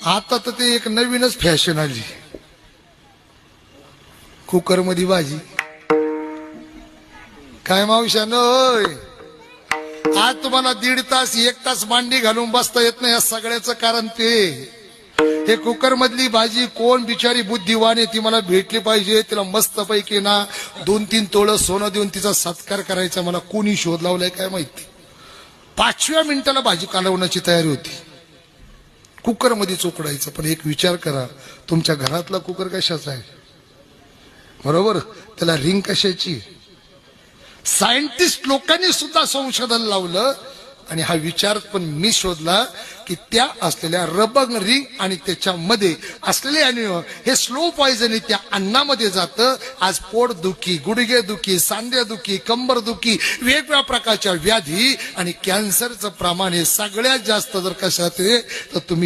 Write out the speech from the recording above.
आता तर ते एक नवीनच फॅशन आली, कुकर मध्ये भाजी. काय मावशान, आज तुम्हाला 1.5 तास 1 तास मांडी घालून बसता येत नाही, या सगळ्याचं कारण ते हे कुकर मधली भाजी. कोण बिचारी बुद्धिवान आहे ती मला भेटली पाहिजे, तिला मस्त पैकी ना 2-3 तोळं सोनं देऊन तिचा सत्कार करायचा. मला कोणी शोध लावलाय काय माहिती. 5व्या मिनिटाला भाजी कालवण्याची तयारी होती, कुकर मध्ये उकडायचं. पण एक विचार करा, तुमच्या घरातला कुकर कशाचा आहे, बरोबर, त्याला रिंग कशाची. सायंटिस्ट लोकांनी सुद्धा संशोधन लावलं आणि हा विचार पण मी शोधला की त्या असलेल्या रबर रिंग आणि त्याच्यामध्ये असलेले अणु हे स्लो पॉइझन त्या अन्नामध्ये जातं. आज पोटदुखी, गुडघेदुखी, सांधेदुखी, कंबरदुखी, वेगवेगळ्या प्रकारच्या व्याधी आणि कॅन्सरचं प्रमाण हे सगळ्यात जास्त जर कशात आहे तर तुम्ही